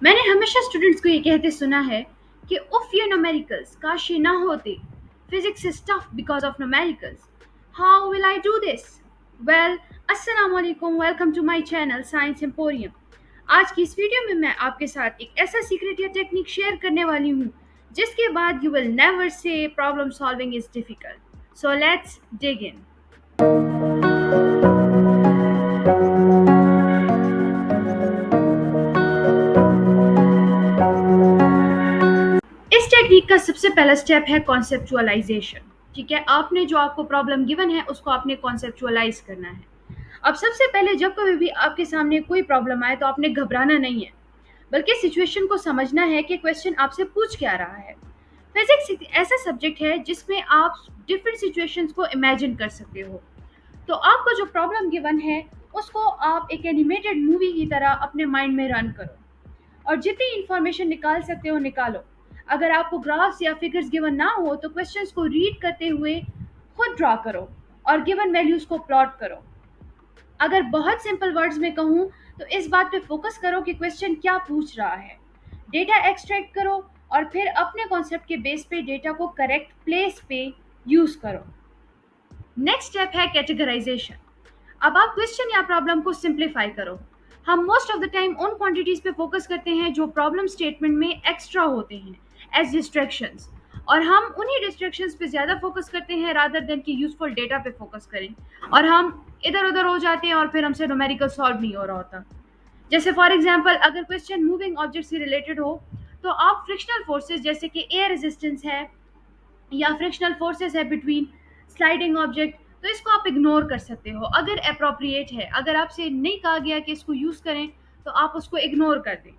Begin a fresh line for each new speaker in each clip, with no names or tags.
मैंने हमेशा स्टूडेंट्स को ये कहते सुना है कि उफ ये न्यूमेरिकल्स काश ये ना होते. Physics is tough because of numericals. How will I do this? Well, अस्सलाम वालेकुम, welcome to my channel science emporium. आज की इस वीडियो में मैं आपके साथ एक ऐसा सीक्रेट या टेक्निक शेयर करने वाली हूँ जिसके बाद you will never say problem solving is difficult. So let's dig in. इस टेक्निक का सबसे पहला स्टेप है कॉन्सेप्चुअलाइजेशन. ठीक है, आपने जो आपको प्रॉब्लम गिवन है उसको आपने कॉन्सेप्चुअलाइज करना है. अब सबसे पहले जब कभी भी आपके सामने कोई प्रॉब्लम आए तो आपने घबराना नहीं है, बल्कि सिचुएशन को समझना है कि क्वेश्चन आपसे पूछ क्या रहा है. फिजिक्स एक ऐसा सब्जेक्ट है जिसमें आप डिफरेंट सिचुएशंस को इमेजिन कर सकते हो. तो आपको जो प्रॉब्लम गिवन है उसको आप एक एनिमेटेड मूवी की तरह अपने माइंड में रन करो और जितनी इंफॉर्मेशन निकाल सकते हो निकालो. अगर आपको ग्राफ्स या फिगर्स गिवन ना हो तो क्वेश्चंस को रीड करते हुए खुद ड्रॉ करो और गिवन वैल्यूज को प्लॉट करो. अगर बहुत सिंपल वर्ड्स में कहूँ तो इस बात पे फोकस करो कि क्वेश्चन क्या पूछ रहा है. डेटा एक्सट्रैक्ट करो और फिर अपने कॉन्सेप्ट के बेस पे डेटा को करेक्ट प्लेस पे यूज करो. नेक्स्ट स्टेप है कैटेगराइजेशन. अब आप क्वेश्चन या प्रॉब्लम को सिंप्लीफाई करो. हम मोस्ट ऑफ द टाइम उन क्वांटिटीज पे फोकस करते हैं जो प्रॉब्लम स्टेटमेंट में एक्स्ट्रा होते हैं एज डिस्ट्रैक्शंस, और हम उन्हीं डिस्ट्रैक्शंस पे ज़्यादा फोकस करते हैं रादर देन कि यूजफुल डेटा पे फोकस करें, और हम इधर उधर हो जाते हैं और फिर हमसे न्यूमेरिकल सॉल्व नहीं हो रहा होता. जैसे फॉर एग्जांपल अगर क्वेश्चन मूविंग ऑब्जेक्ट से रिलेटेड हो तो आप फ्रिक्शनल फोर्सेस जैसे कि एयर रेजिस्टेंस है या फ्रिक्शनल फोर्सेस है बिटवीन स्लाइडिंग ऑब्जेक्ट, तो इसको आप इग्नोर कर सकते हो अगर अप्रोप्रिएट है. अगर आपसे नहीं कहा गया कि इसको यूज करें तो आप उसको इग्नोर कर दें.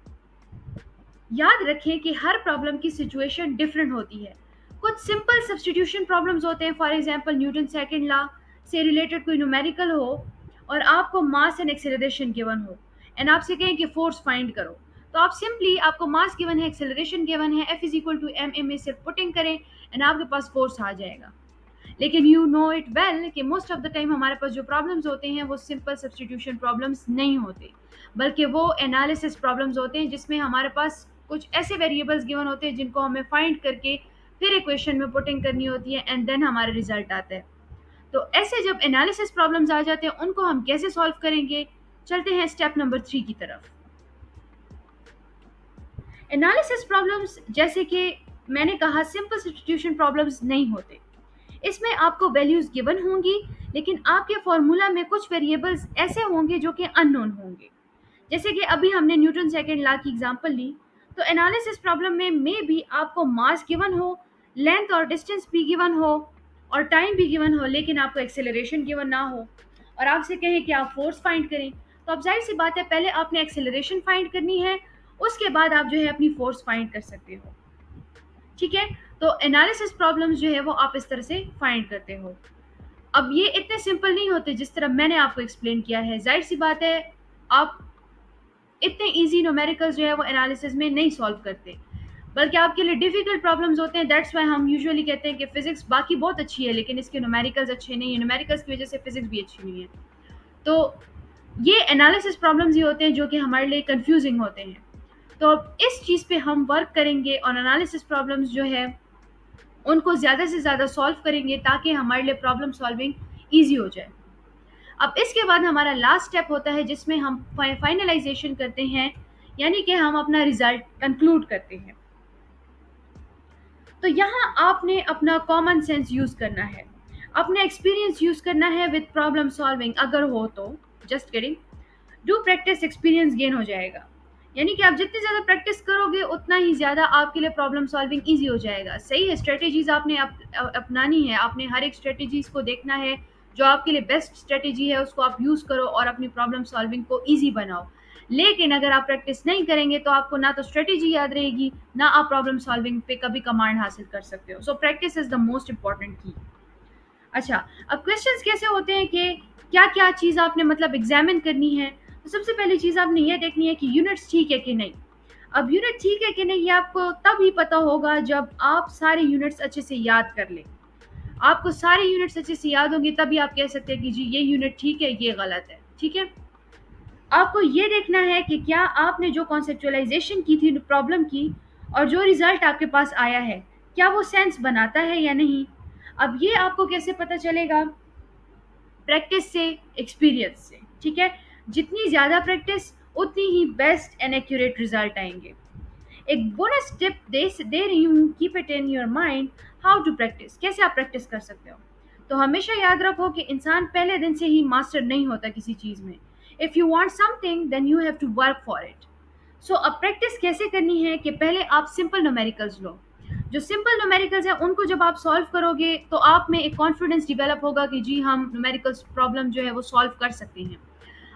याद रखें कि हर प्रॉब्लम की सिचुएशन डिफरेंट होती है. कुछ सिंपल सब्स्टिट्यूशन प्रॉब्लम्स होते हैं, for example Newton second law से रिलेटेड कोई न्यूमेरिकल हो और आपको मास एंड एक्सेलरेशन गिवन हो एंड आपसे कहें कि फोर्स फाइंड करो, तो आप सिंपली आपको मास गिवन है, एक्सेलरेशन गिवन है, F is equal to M में सिर्फ पुटिंग करें एंड आपके पास फोर्स आ जाएगा. लेकिन यू नो इट वेल कि मोस्ट ऑफ द टाइम हमारे पास जो प्रॉब्लम्स होते हैं वो सिंपल सब्स्टिट्यूशन प्रॉब्लम्स नहीं होते, बल्कि वो एनालिसिस प्रॉब्लम्स होते हैं जिसमें हमारे पास कुछ ऐसे वेरिएबल्स गिवन होते हैं जिनको हमें फाइंड करके फिर इक्वेशन में पुटिंग करनी होती है एंड देन हमारा रिजल्ट आता है. तो ऐसे जब एनालिसिस प्रॉब्लम्स आ जाते हैं उनको हम कैसे सॉल्व करेंगे, चलते हैं स्टेप नंबर 3 की तरफ. एनालिसिस प्रॉब्लम्स जैसे कि मैंने कहा सिंपल सब्स्टिट्यूशन प्रॉब्लम्स नहीं होते. इसमें आपको वैल्यूज गिवन होंगी लेकिन आपके फॉर्मूला में कुछ वेरिएबल्स ऐसे होंगे जो कि अननोन होंगे. जैसे कि अभी हमने न्यूटन सेकंड लॉ की एग्जांपल ली, तो एनालिसिस प्रॉब्लम में मे भी आपको मास गिवन हो, लेंथ और डिस्टेंस भी गिवन हो और टाइम भी गिवन हो, लेकिन आपको एक्सेलरेशन गिवन ना हो और आपसे कहें कि आप फोर्स फाइंड करें. तो अब जाहिर सी बात है पहले आपने एक्सेलरेशन फाइंड करनी है, उसके बाद आप जो है अपनी फोर्स फाइंड कर सकते हो. ठीक है, तो एनालिसिस प्रॉब्लम्स जो है वो आप इस तरह से फाइंड करते हो. अब ये इतने सिंपल नहीं होते जिस तरह मैंने आपको एक्सप्लेन किया है. जाहिर सी बात है आप इतने इजी न्यूमेरिकल्स जो है वो एनालिसिस में नहीं सॉल्व करते, बल्कि आपके लिए डिफिकल्ट प्रॉब्लम्स होते हैं. दैट्स व्हाई हम यूजुअली कहते हैं कि फिजिक्स बाकी बहुत अच्छी है लेकिन इसके न्यूमेरिकल्स अच्छे नहीं है. न्यूमेरिकल्स की वजह से फिजिक्स भी अच्छी नहीं है. तो ये एनालिसिस प्रॉब्लम्स ही होते हैं जो कि हमारे लिए कंफ्यूजिंग होते हैं. तो अब इस चीज़ पे हम वर्क करेंगे और एनालिसिस प्रॉब्लम्स जो है उनको ज़्यादा से ज़्यादा सॉल्व करेंगे ताकि हमारे लिए प्रॉब्लम सॉल्विंग ईजी हो जाए. अब इसके बाद हमारा लास्ट स्टेप होता है जिसमें हम फाइनलाइजेशन करते हैं, यानी कि हम अपना रिजल्ट कंक्लूड करते हैं. तो यहाँ आपने अपना कॉमन सेंस यूज़ करना है, अपना एक्सपीरियंस यूज़ करना है विद प्रॉब्लम सॉल्विंग. अगर हो तो just kidding, do practice, experience gain हो जाएगा. यानी कि आप जितनी ज़्यादा प्रैक्टिस करोगे उतना ही ज़्यादा आपके लिए प्रॉब्लम सॉल्विंग ईजी हो जाएगा. सही है, स्ट्रेटेजीज आपने अपनानी है, आपने हर एक स्ट्रेटेजीज को देखना है, जो आपके लिए बेस्ट स्ट्रेटेजी है उसको आप यूज़ करो और अपनी प्रॉब्लम सॉल्विंग को ईजी बनाओ. लेकिन अगर आप प्रैक्टिस नहीं करेंगे तो आपको ना तो स्ट्रेटेजी याद रहेगी, ना आप प्रॉब्लम सॉल्विंग पे कभी कमांड हासिल कर सकते हो. So practice is the most important की. अच्छा, अब क्वेश्चंस कैसे होते हैं कि क्या क्या चीज़ आपने मतलब एग्जामिन करनी है. तो सबसे पहली चीज़ आपने ये देखनी है कि यूनिट्स ठीक है कि नहीं. अब यूनिट ठीक है कि नहीं ये आपको तब ही पता होगा जब आप सारे यूनिट्स अच्छे से याद कर लें. आपको सारे यूनिट्स अच्छे से याद होंगे तभी आप कह सकते हैं कि जी ये यूनिट ठीक है, ये गलत है. ठीक है, आपको ये देखना है कि क्या आपने जो कॉन्सेप्चुअलाइजेशन की थी प्रॉब्लम की और जो रिजल्ट आपके पास आया है, क्या वो सेंस बनाता है या नहीं। अब ये आपको कैसे पता चलेगा? प्रैक्टिस से, एक्सपीरियंस से, ठीक है। जितनी ज़्यादा प्रैक्टिस उतनी ही बेस्ट एंड एक्यूरेट रिजल्ट आएंगे। एक बोनस टिप दे रही हूँ, keep it in your mind. How to practice, कैसे आप प्रैक्टिस कर सकते हो। तो हमेशा याद रखो कि इंसान पहले दिन से ही मास्टर नहीं होता किसी चीज़ में। If you want something then you have to work for it. So अब प्रैक्टिस कैसे करनी है कि पहले आप सिंपल न्यूमेरिकल्स लो। जो सिंपल न्यूमेरिकल्स हैं उनको जब आप सॉल्व करोगे तो आप में एक कॉन्फिडेंस डिवेलप होगा कि जी हम न्यूमेरिकल्स प्रॉब्लम जो है वो सॉल्व कर सकते हैं।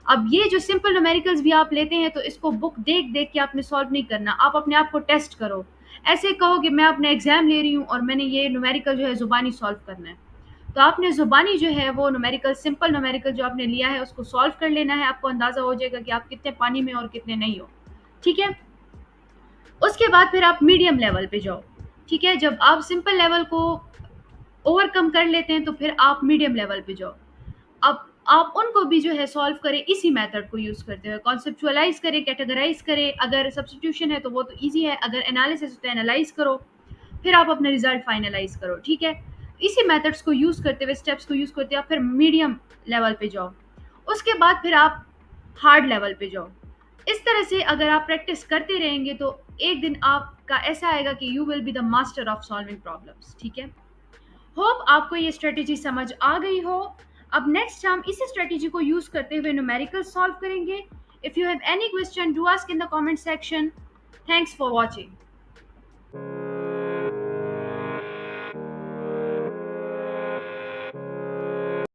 अब ये जो सिंपल न्यूमेरिकल्स भी आप लेते हैं तो इसको बुक देख देख के आपने सॉल्व नहीं करना, आप अपने आप को टेस्ट करो। ऐसे कहो कि मैं अपना एग्जाम ले रही हूँ और मैंने ये न्यूमेरिकल जो है जुबानी सॉल्व करना है। तो आपने जुबानी जो है वो न्यूमेरिकल, सिंपल न्यूमेरिकल जो आपने लिया है उसको सॉल्व कर लेना है। आपको अंदाजा हो जाएगा कि आप कितने पानी में और कितने नहीं हो। ठीक है। उसके बाद फिर आप मीडियम लेवल पे जाओ। ठीक है, जब आप सिंपल लेवल को ओवरकम कर लेते हैं तो फिर आप मीडियम लेवल पे जाओ। अब आप उनको भी जो है सॉल्व करें इसी मेथड को यूज़ करते हुए, कॉन्सेप्चुअलाइज करें, कैटेगराइज करें। अगर सब्स्टिट्यूशन है तो वो तो ईजी है, अगर एनालिसिस है तो एनालाइज करो, फिर आप अपना रिजल्ट फाइनलाइज करो। ठीक है, इसी मेथड्स को यूज़ करते हुए, स्टेप्स को यूज़ करते हुए आप फिर मीडियम लेवल पे जाओ। उसके बाद फिर आप हार्ड लेवल पे जाओ। इस तरह से अगर आप प्रैक्टिस करते रहेंगे तो एक दिन आपका ऐसा आएगा कि you will be the master of solving problems. ठीक है। होप आपको ये स्ट्रेटेजी समझ आ गई हो। अब नेक्स्ट हम इसी स्ट्रेटेजी को यूज करते हुए न्यूमेरिकल सॉल्व करेंगे। If you have any question do ask in the comment section. Thanks for watching.